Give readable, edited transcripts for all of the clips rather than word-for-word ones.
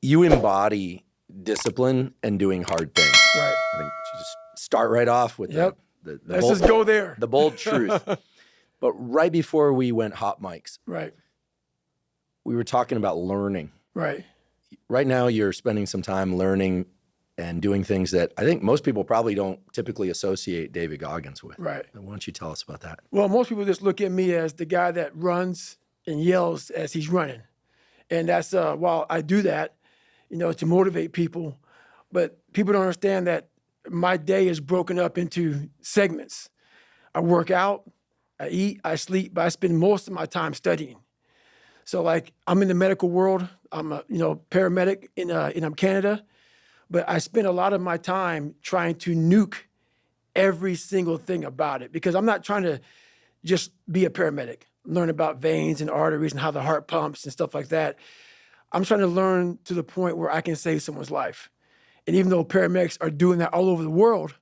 you embody discipline and doing hard things. Right. I think you just start right off with Yep. the Let's just go there. the bold truth. But right before we went hot mics, Right. we were talking about learning. Right. Right now, you're spending some time learning and doing things that I think most people probably don't typically associate David Goggins with. Right. Why don't you tell us about that? Well, most people just look at me as the guy that runs and yells as he's running. And that's, while I do that, to motivate people, but people don't understand that my day is broken up into segments. I work out, I eat, I sleep, but I spend most of my time studying. So like I'm in the medical world, I'm a paramedic in Canada, but I spend a lot of my time trying to nuke every single thing about it because I'm not trying to just be a paramedic, learn about veins and arteries and how the heart pumps and stuff like that. I'm trying to learn to the point where I can save someone's life. And even though paramedics are doing that all over the world,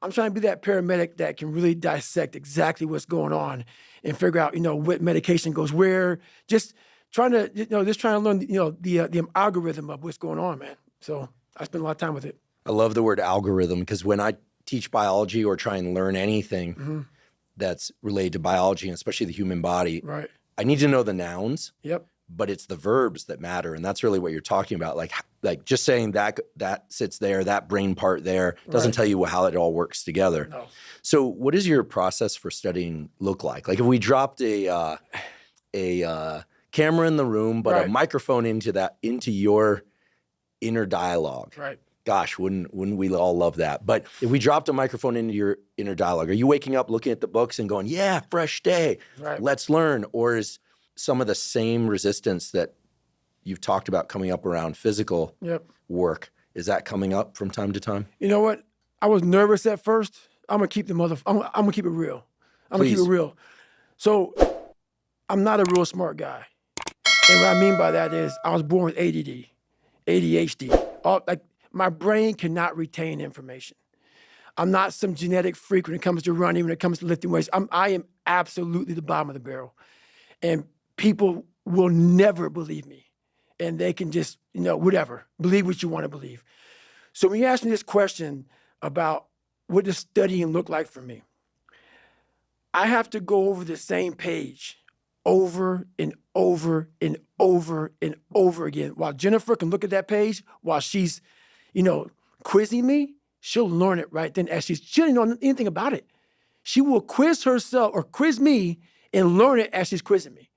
I'm trying to be that paramedic that can really dissect exactly what's going on and figure out, what medication goes where. Just trying to learn, the algorithm of what's going on, man. So I spend a lot of time with it. I love the word algorithm because when I teach biology or try and learn anything that's related to biology and especially the human body, right, I need to know the nouns. Yep. But it's the verbs that matter, and that's really what you're talking about. Like just saying that sits there, that brain part there doesn't tell you how it all works together. No. So, what does your process for studying look like? Like if we dropped a camera in the room, but a microphone into your inner dialogue. Right. Gosh, wouldn't we all love that? But if we dropped a microphone into your inner dialogue, are you waking up, looking at the books, and going, "Yeah, fresh day, let's learn," or is some of the same resistance that you've talked about coming up around physical work, is that coming up from time to time? You know what? I was nervous at first. I'm gonna keep I'm gonna keep it real. I'm gonna keep it real. So I'm not a real smart guy. And what I mean by that is I was born with ADD, ADHD. My brain cannot retain information. I'm not some genetic freak when it comes to running, when it comes to lifting weights. I am absolutely the bottom of the barrel. And people will never believe me. And they can just, whatever, believe what you want to believe. So when you ask me this question about what does studying look like for me, I have to go over the same page over and over and over and over again. While Jennifer can look at that page while she's, quizzing me, she'll learn it right then as she doesn't know anything about it. She will quiz herself or quiz me and learn it as she's quizzing me.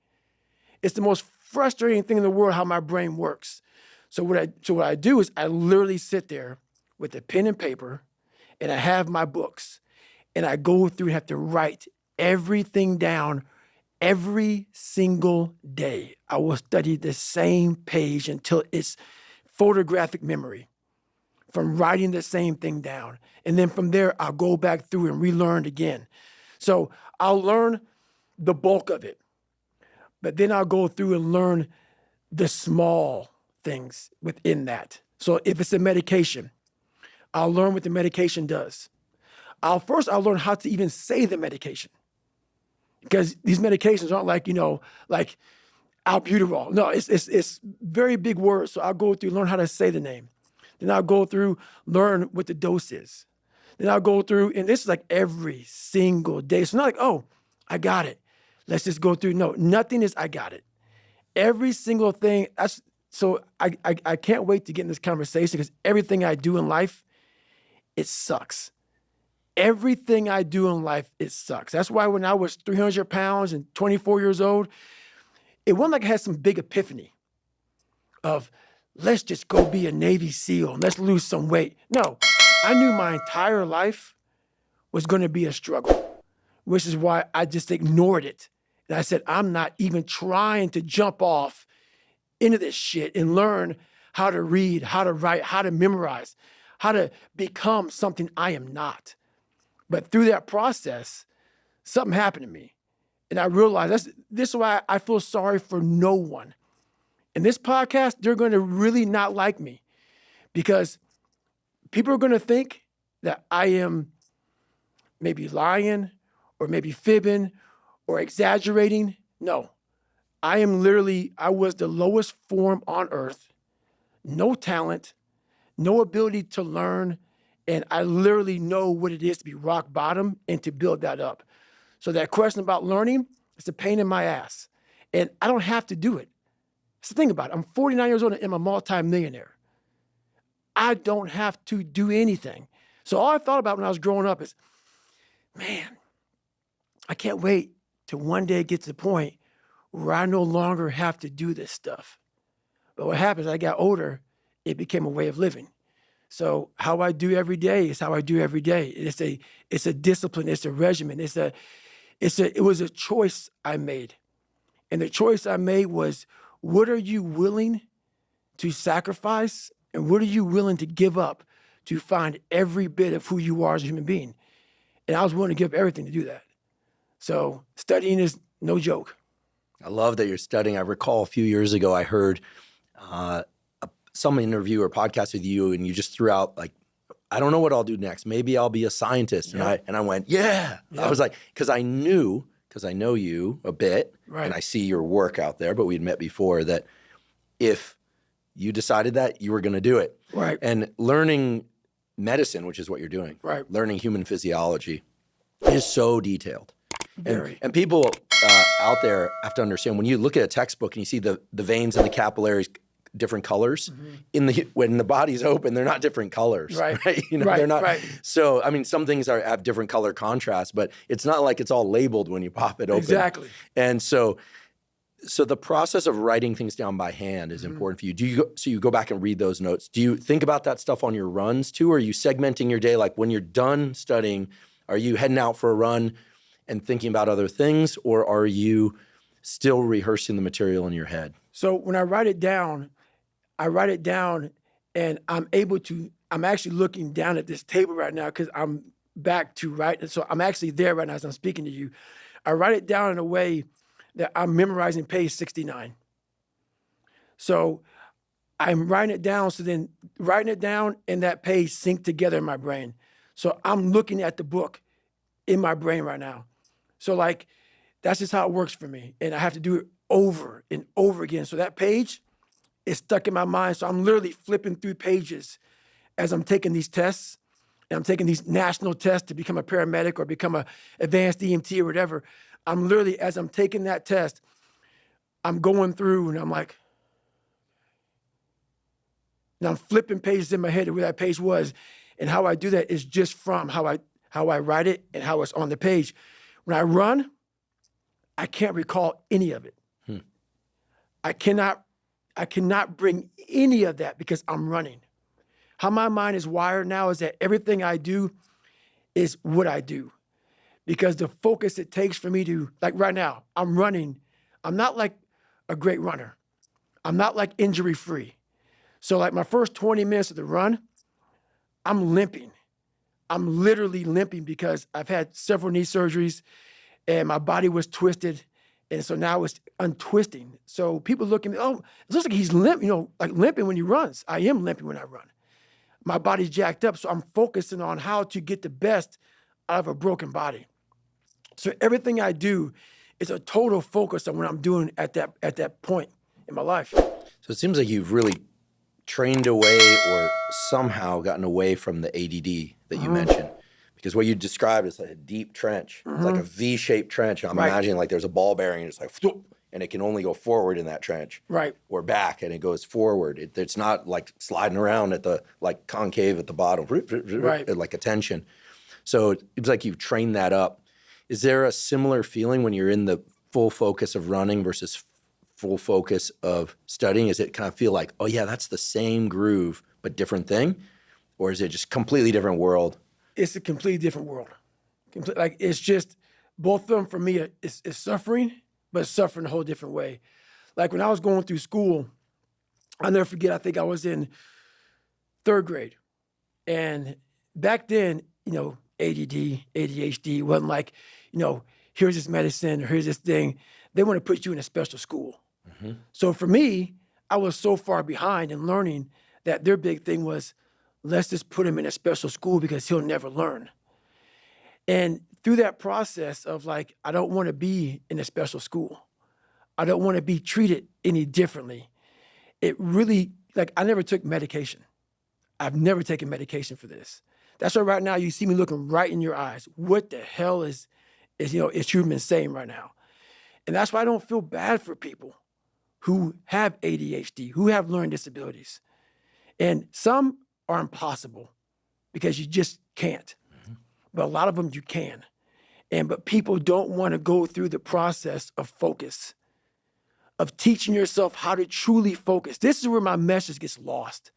It's the most frustrating thing in the world how my brain works. So what I do is I literally sit there with a pen and paper and I have my books and I go through and have to write everything down every single day. I will study the same page until it's photographic memory from writing the same thing down. And then from there, I'll go back through and relearn again. So I'll learn the bulk of it. But then I'll go through and learn the small things within that. So if it's a medication, I'll learn what the medication does. I'll learn how to even say the medication. Because these medications aren't like albuterol. No, it's very big words. So I'll go through, learn how to say the name. Then I'll go through, learn what the dose is. Then I'll go through, and this is like every single day. So not like, oh, I got it. Let's just go through. No, nothing is I got it. Every single thing. So I can't wait to get in this conversation because everything I do in life, it sucks. Everything I do in life, it sucks. That's why when I was 300 pounds and 24 years old, it wasn't like I had some big epiphany of let's just go be a Navy SEAL and let's lose some weight. No, I knew my entire life was going to be a struggle, which is why I just ignored it. And I said, I'm not even trying to jump off into this shit and learn how to read, how to write, how to memorize, how to become something I am not. But through that process, something happened to me. And I realized this is why I feel sorry for no one. In this podcast, they're going to really not like me because people are going to think that I am maybe lying or maybe fibbing or exaggerating. No, I was the lowest form on earth. no talent, no ability to learn, and I literally know what it is to be rock bottom and to build that up. So that question about learning, it's a pain in my ass. And I don't have to do it. So think about it. I'm 49 years old and I'm a multi-millionaire. I don't have to do anything. So all I thought about when I was growing up is, man, I can't wait till one day it gets to the point where I no longer have to do this stuff. But what happens, as I got older, it became a way of living. So how I do every day is how I do every day. It's a discipline, it's a regimen, it was a choice I made. And the choice I made was, what are you willing to sacrifice and what are you willing to give up to find every bit of who you are as a human being? And I was willing to give up everything to do that. So studying is no joke. I love that you're studying. I recall a few years ago, I heard some interview or podcast with you, and you just threw out like, I don't know what I'll do next. Maybe I'll be a scientist. And I went, yeah. I was like, because I know you a bit, and I see your work out there, but we'd met before, that if you decided that, you were going to do it. Right. And learning medicine, which is what you're doing, learning human physiology, is so detailed. And people out there have to understand, when you look at a textbook and you see the veins and the capillaries different colors, when the body's open, they're not different colors, right? They're not. So, I mean, some things have different color contrast, but it's not like it's all labeled when you pop it open. Exactly. And so the process of writing things down by hand is important for you. So you go back and read those notes. Do you think about that stuff on your runs too? Or are you segmenting your day? Like when you're done studying, are you heading out for a run and thinking about other things, or are you still rehearsing the material in your head? So when I write it down and I'm actually looking down at this table right now because I'm back to writing. So I'm actually there right now as I'm speaking to you. I write it down in a way that I'm memorizing page 69. So I'm writing it down, so then writing it down and that page sync together in my brain. So I'm looking at the book in my brain right now. So like, that's just how it works for me. And I have to do it over and over again. So that page is stuck in my mind. So I'm literally flipping through pages as I'm taking these tests. And I'm taking these national tests to become a paramedic or become an advanced EMT or whatever. I'm literally, as I'm taking that test, I'm going through and I'm like, and I'm flipping pages in my head of where that page was. And how I do that is just from how I write it and how it's on the page. When I run, I can't recall any of it. I cannot bring any of that because I'm running. How my mind is wired now is that everything I do is what I do. Because the focus it takes for me to, like right now, I'm running. I'm not like a great runner. I'm not like injury free. So like my first 20 minutes of the run, I'm limping. I'm literally limping because I've had several knee surgeries and my body was twisted. And so now it's untwisting. So people look at me, oh, it looks like he's limp, like limping when he runs. I am limping when I run. My body's jacked up. So I'm focusing on how to get the best out of a broken body. So everything I do is a total focus on what I'm doing at that point in my life. So it seems like you've really trained away or somehow gotten away from the ADD that you mentioned. Because what you described is like a deep trench. It's like a V-shaped trench. I'm imagining like there's a ball bearing and it's like, and it can only go forward in that trench. Or back and it goes forward. It's not like sliding around at the, like concave at the bottom, like a tension. So it's like you've trained that up. Is there a similar feeling when you're in the full focus of running versus full focus of studying? Is it kind of feel like, oh yeah, that's the same groove, but different thing? Or is it just completely different world? It's a completely different world. Like it's just, both of them for me is suffering, but suffering a whole different way. Like when I was going through school, I'll never forget, I think I was in 3rd grade. And back then, ADD, ADHD wasn't like, here's this medicine or here's this thing. They want to put you in a special school. So for me, I was so far behind in learning that their big thing was, let's just put him in a special school because he'll never learn. And through that process of like, I don't want to be in a special school. I don't want to be treated any differently. It really like I never took medication. I've never taken medication for this. That's why right now you see me looking right in your eyes. What the hell is human saying right now? And that's why I don't feel bad for people who have ADHD, who have learning disabilities. And some are impossible because you just can't. But a lot of them you can. But people don't want to go through the process of focus, of teaching yourself how to truly focus. This is where my message gets lost.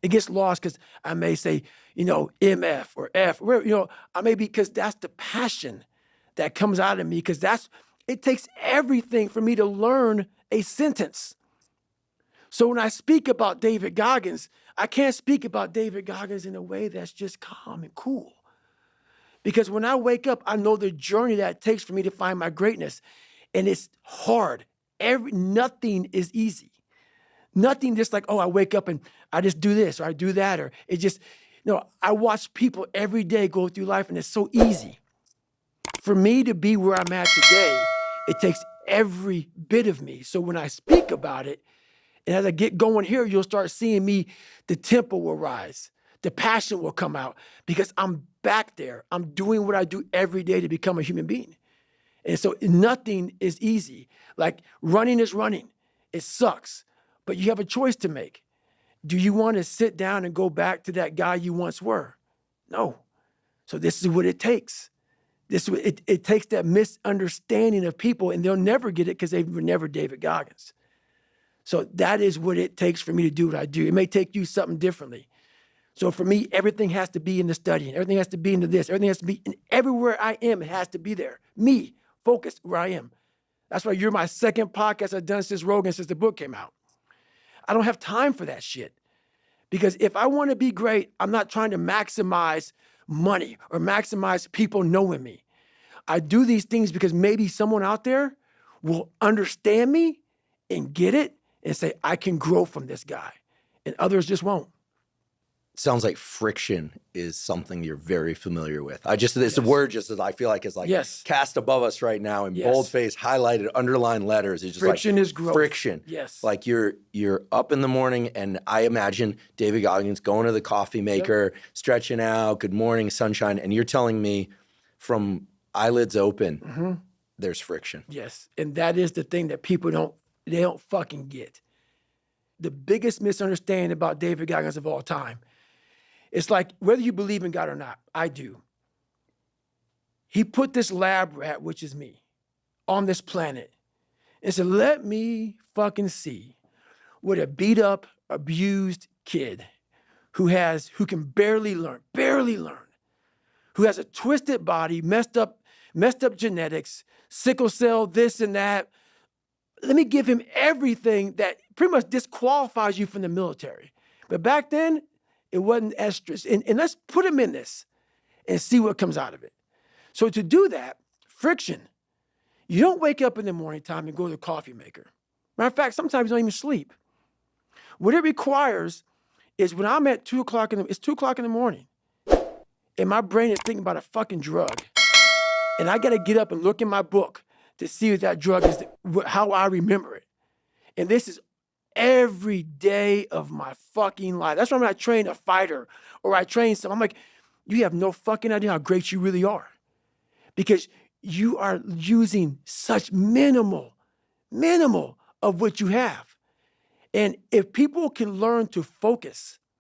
It gets lost because I may say, MF or F, I may be, because that's the passion that comes out of me, because it takes everything for me to learn a sentence. So when I speak about David Goggins, I can't speak about David Goggins in a way that's just calm and cool. Because when I wake up, I know the journey that it takes for me to find my greatness. And it's hard. Nothing is easy. Nothing just like, I wake up and I just do this or I do that. Or it just, I watch people every day go through life and it's so easy. For me to be where I'm at today, it takes every bit of me. So when I speak about it, and as I get going here, you'll start seeing me, the tempo will rise. The passion will come out because I'm back there. I'm doing what I do every day to become a human being. And so nothing is easy. Like running is running. It sucks, but you have a choice to make. Do you want to sit down and go back to that guy you once were? No. So this is what it takes. It takes that misunderstanding of people, and they'll never get it because they were never David Goggins. So that is what it takes for me to do what I do. It may take you something differently. So for me, everything has to be in the studying. Everything has to be into this. Everything has to be, and everywhere I am, it has to be there. Me, focused where I am. That's why you're my second podcast I've done since the book came out. I don't have time for that shit. Because if I want to be great, I'm not trying to maximize money or maximize people knowing me. I do these things because maybe someone out there will understand me and get it and say, I can grow from this guy. And others just won't. Sounds like friction is something you're very familiar with. It's a word just that I feel like is like cast above us right now in boldface, highlighted, underlined letters. It's just friction like is growth. Friction. Yes. Like you're up in the morning, and I imagine David Goggins going to the coffee maker, stretching out, good morning, sunshine, and you're telling me from eyelids open, there's friction. Yes, and that is the thing that people don't fucking get. The biggest misunderstanding about David Goggins of all time. It's like, whether you believe in God or not, I do. He put this lab rat, which is me, on this planet and said, let me fucking see what a beat up, abused kid who can barely learn, who has a twisted body, messed up genetics, sickle cell, this and that. Let me give him everything that pretty much disqualifies you from the military. But back then, it wasn't as strict. And let's put him in this and see what comes out of it. So to do that, friction. You don't wake up in the morning time and go to the coffee maker. Matter of fact, sometimes you don't even sleep. What it requires is when I'm at 2 o'clock it's 2 o'clock in the morning, and my brain is thinking about a fucking drug. And I got to get up and look in my book to see what that drug is, how I remember it. And this is every day of my fucking life. That's why when I train a fighter or I train someone, I'm like, you have no fucking idea how great you really are. Because you are using such minimal of what you have. And if people can learn to focus